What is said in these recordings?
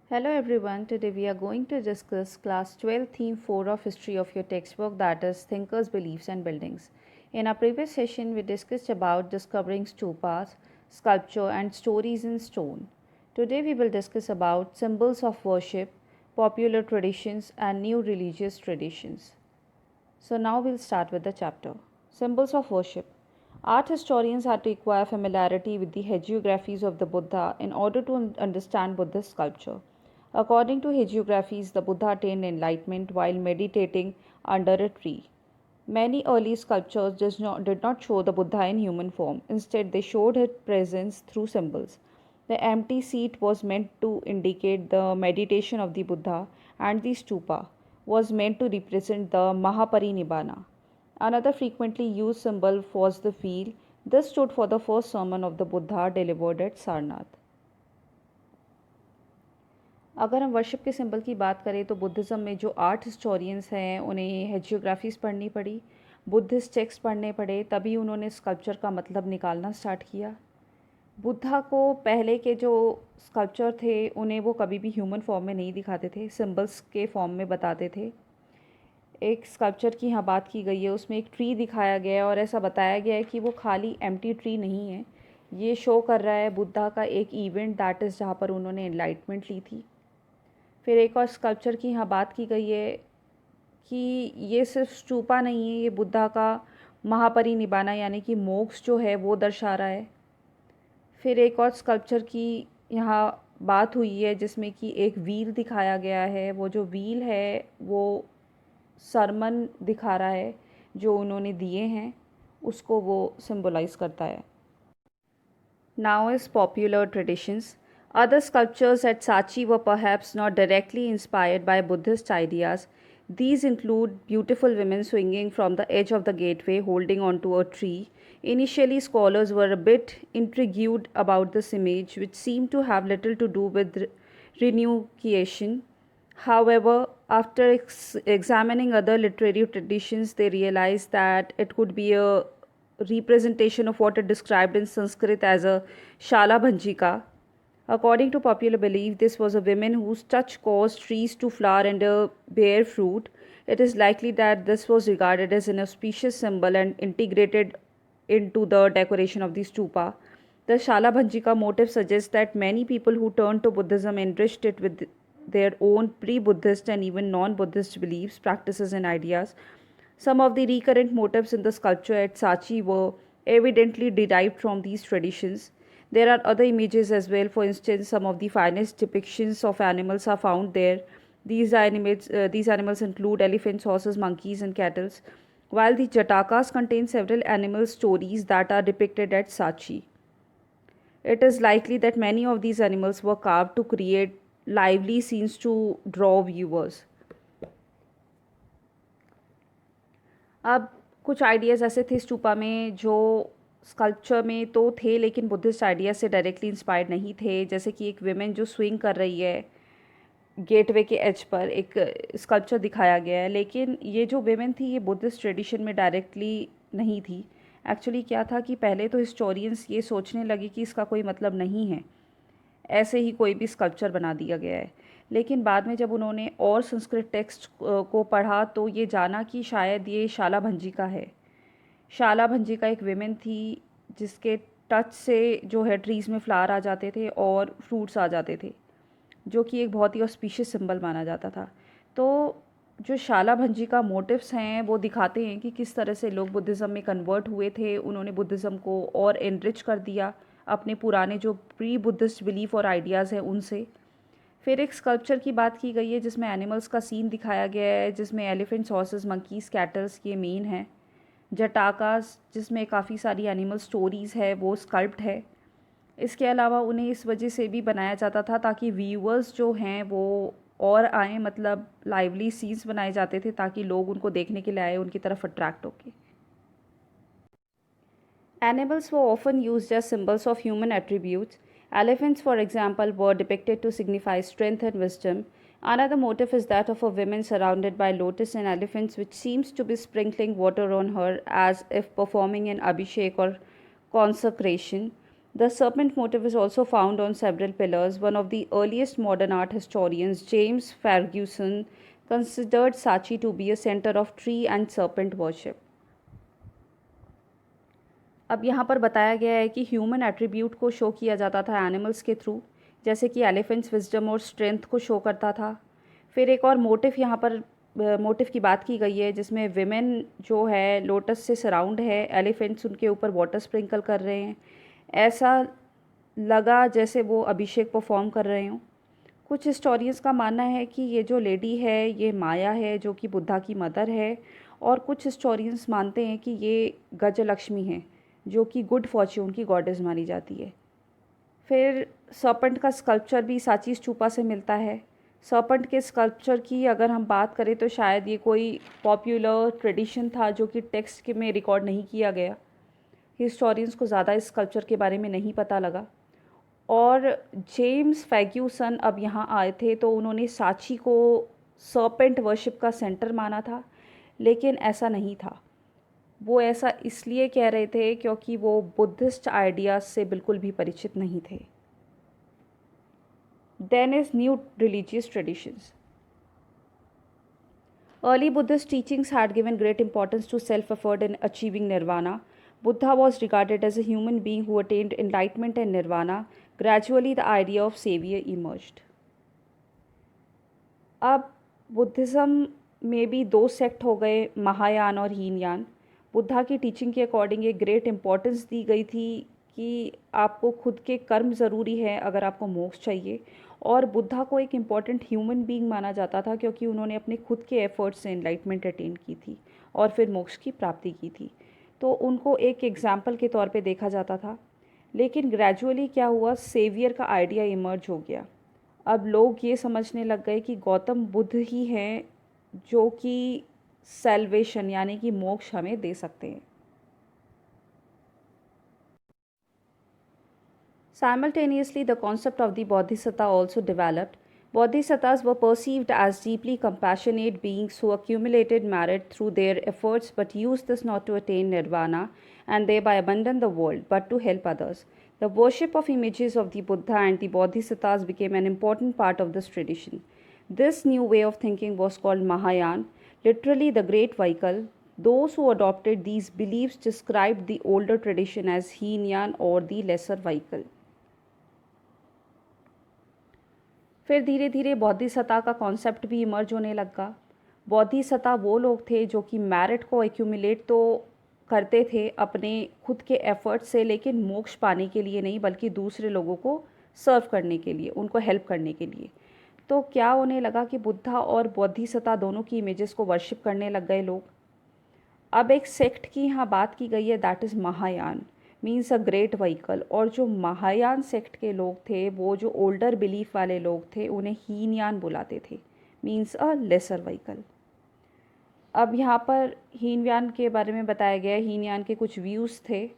Hello everyone, today we are going to discuss class 12 theme 4 of history of your textbook, that is thinkers, beliefs and buildings. In our previous session we discussed about discovering stupas, sculpture and stories in stone. Today we will discuss about symbols of worship, popular traditions and new religious traditions. So now we'll start with the chapter. Symbols of worship. Art historians had to acquire familiarity with the hagiographies of the Buddha in order to understand Buddhist sculpture. According to hagiographies, the Buddha attained enlightenment while meditating under a tree. Many early sculptures did not show the Buddha in human form. Instead, they showed his presence through symbols. The empty seat was meant to indicate the meditation of the Buddha, and the stupa was meant to represent the Mahaparinibbana. Another frequently used symbol was the wheel. This stood for the first sermon of the Buddha delivered at Sarnath. अगर हम worship के symbol की बात करें तो Buddhism में जो art historians हैं उन्हें हेजियोग्राफीज़ पढ़नी पड़ी, बुद्धिस्ट टेक्स्ट पढ़ने पड़े, तभी उन्होंने स्कल्पचर का मतलब निकालना स्टार्ट किया। बुद्धा को पहले के जो स्कल्पचर थे उन्हें वो कभी भी ह्यूमन फॉर्म में नहीं दिखाते थे, सिंबल्स के फॉर्म में बताते थे। एक स्कल्पचर की यहाँ बात की गई है, उसमें एक ट्री दिखाया गया है और ऐसा बताया गया है कि वो खाली एम्प्टी ट्री नहीं है, ये शो कर रहा है बुद्धा का एक इवेंट, दैट इज़ जहाँ पर उन्होंने एनलाइटमेंट ली थी। फिर एक और स्कल्पचर की यहाँ बात की गई है कि ये सिर्फ स्टूपा नहीं है, ये बुद्धा का महापरिनिब्बाना यानी कि मोक्ष जो है वो दर्शा रहा है। फिर एक और स्कल्पचर की यहाँ बात हुई है जिसमें कि एक व्हील दिखाया गया है, वो जो व्हील है वो सरमन दिखा रहा है जो उन्होंने दिए हैं, उसको वो सिंबलाइज करता है। Now is popular traditions. Other sculptures at Sachi were perhaps not directly inspired by Buddhist ideas. These include beautiful women swinging from the edge of the gateway holding onto a tree. Initially, scholars were a bit intrigued about this image, which seemed to have little to do with renunciation. However, after examining other literary traditions, they realized that it could be a representation of what is described in Sanskrit as a Shala Bhanjika. According to popular belief, this was a woman whose touch caused trees to flower and bear fruit. It is likely that this was regarded as an auspicious symbol and integrated into the decoration of the stupa. The Shala Bhanjika motif suggests that many people who turned to Buddhism enriched it with their own pre Buddhist and even non Buddhist beliefs, practices, and ideas. Some of the recurrent motifs in the sculpture at Sachi were evidently derived from these traditions. There are other images as well. For instance, some of the finest depictions of animals are found there. These animals include elephants, horses, monkeys, and cattle, while the Jatakas contain several animal stories that are depicted at Sachi. It is likely that many of these animals were carved to create lively scenes to draw viewers. अब कुछ ideas ऐसे थे स्तूपा में जो sculpture में तो थे लेकिन बुद्धिस्ट आइडियाज़ से डायरेक्टली इंस्पायर्ड नहीं थे, जैसे कि एक विमेन जो स्विंग कर रही है गेटवे के एज पर, एक स्कल्पचर दिखाया गया है, लेकिन ये जो विमेन थी ये बुद्धिस्ट ट्रेडिशन में डायरेक्टली नहीं थी। एक्चुअली क्या था कि पहले तो हिस्टोरियंस ये सोचने लगे कि इसका कोई मतलब नहीं है, ऐसे ही कोई भी स्कल्पचर बना दिया गया है, लेकिन बाद में जब उन्होंने और संस्कृत टेक्स्ट को पढ़ा तो ये जाना कि शायद ये शाला भंजिका है। शाला भंजिका एक विमेन थी जिसके टच से जो है ट्रीज़ में फ्लावर आ जाते थे और फ्रूट्स आ जाते थे, जो कि एक बहुत ही ऑस्पिशियस सिंबल माना जाता था। तो जो शाला भंजिका मोटिव्स हैं वो दिखाते हैं कि किस तरह से लोग बुद्धिज़्म में कन्वर्ट हुए थे, उन्होंने बुद्धिज़्म को और एनरिच कर दिया अपने पुराने जो प्री बुद्धिस्ट बिलीफ और आइडियाज़ हैं उनसे। फिर एक स्कल्पचर की बात की गई है जिसमें एनिमल्स का सीन दिखाया गया है, जिसमें एलिफेंट्स, हॉर्सेस, मंकीज़, कैटल्स ये मेन हैं। जटाकास जिसमें काफ़ी सारी एनिमल स्टोरीज़ है वो स्कल्प्ट है। इसके अलावा उन्हें इस वजह से भी बनाया जाता था ताकि व्यूअर्स जो हैं वो और आएँ, मतलब लाइवली सीन्स बनाए जाते थे ताकि लोग उनको देखने के लिए आए, उनकी तरफ अट्रैक्ट होके। Animals were often used as symbols of human attributes. Elephants, for example, were depicted to signify strength and wisdom. Another motif is that of a woman surrounded by lotus and elephants, which seems to be sprinkling water on her as if performing an abhishek or consecration. The serpent motif is also found on several pillars. One of the earliest modern art historians, James Ferguson, considered Sachi to be a center of tree and serpent worship. अब यहाँ पर बताया गया है कि human attribute को show किया जाता था एनिमल्स के थ्रू, जैसे कि एलिफेंट्स विजडम और स्ट्रेंथ को शो करता था। फिर एक और मोटिव यहाँ पर मोटिव की बात की गई है जिसमें विमेन जो है लोटस से सराउंड है, एलिफेंट्स उनके ऊपर वाटर स्प्रिंकल कर रहे हैं, ऐसा लगा जैसे वो अभिषेक परफॉर्म कर रहे हों। कुछ हिस्टोरियंस का मानना है कि ये जो लेडी है ये माया है जो कि बुद्धा की मदर है, और कुछ हिस्टोरियंस मानते हैं कि ये गजलक्ष्मी है जो कि गुड फॉर्च्यून की गॉडेस मानी जाती है। फिर सर्पेंट का स्कल्पचर भी साची स्तूपा से मिलता है। सर्पेंट के स्कल्पचर की अगर हम बात करें तो शायद ये कोई पॉपुलर ट्रेडिशन था जो कि टेक्स्ट के में रिकॉर्ड नहीं किया गया। हिस्टोरियंस को ज़्यादा इस स्कल्पचर के बारे में नहीं पता लगा। और जेम्स फैग्यूसन अब यहाँ आए थे तो उन्होंने साची को सर्पेंट वर्शिप का सेंटर माना था, लेकिन ऐसा नहीं था। वो ऐसा इसलिए कह रहे थे क्योंकि वो बुद्धिस्ट आइडियाज़ से बिल्कुल भी परिचित नहीं थे। Then is new religious traditions. Early Buddhist teachings had given great importance to self-effort in achieving nirvana. Buddha was regarded as a human being who attained enlightenment and nirvana. Gradually, the idea of savior emerged. अब Buddhism में भी दो sect हो गए, महायान और हीनयान। बुद्धा की teaching के according एक ग्रेट इम्पोर्टेंस दी गई थी कि आपको खुद के कर्म ज़रूरी है अगर आपको मोक्ष चाहिए, और बुद्धा को एक इम्पॉर्टेंट ह्यूमन बीइंग माना जाता था क्योंकि उन्होंने अपने खुद के एफर्ट्स से एनलाइटमेंट अटेन की थी और फिर मोक्ष की प्राप्ति की थी, तो उनको एक एग्जाम्पल के तौर पे देखा जाता था। लेकिन ग्रेजुअली क्या हुआ, सेवियर का आइडिया इमर्ज हो गया। अब लोग ये समझने लग गए कि गौतम बुद्ध ही हैं जो कि सैल्वेशन यानी कि मोक्ष हमें दे सकते हैं। Simultaneously, the concept of the bodhisattva also developed. Bodhisattvas were perceived as deeply compassionate beings who accumulated merit through their efforts but used this not to attain nirvana and thereby abandon the world, but to help others. The worship of images of the Buddha and the Bodhisattvas became an important part of this tradition. This new way of thinking was called Mahayana, literally the great vehicle. Those who adopted these beliefs described the older tradition as Heenyan or the lesser vehicle. फिर धीरे धीरे बौद्धिसत्ता का concept भी emerge होने लगा। बौद्धिसत्ता वो लोग थे जो कि मैरिट को एक्यूमुलेट तो करते थे अपने खुद के एफर्ट से, लेकिन मोक्ष पाने के लिए नहीं बल्कि दूसरे लोगों को सर्व करने के लिए, उनको हेल्प करने के लिए। तो क्या होने लगा कि बुद्धा और बौद्धिसत्ता दोनों की इमेजेस को वर्शिप करने लग गए लोग। अब एक सेक्ट की यहाँ बात की गई है, that is Mahayana, means a great vehicle. और जो महायान सेक्ट के लोग थे, वो जो ओल्डर बिलीफ वाले लोग थे, उन्हें हीनयान बुलाते थे, मीन्स अ लेसर व्हीकल। अब यहाँ पर हीनयान के बारे में बताया गया, हीनयान के कुछ व्यूज़ थे।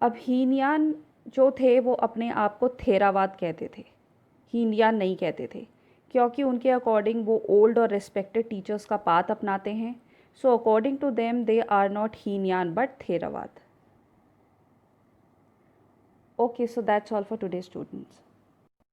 अब हीनयान जो थे वो अपने आप को थेरावाद कहते थे, हीनयान नहीं कहते थे, क्योंकि उनके अकॉर्डिंग वो ओल्ड और रिस्पेक्टेड टीचर्स का पाथ अपनाते हैं। So according to them they are not Hinayana but Theravada. Okay, so that's all for today, students.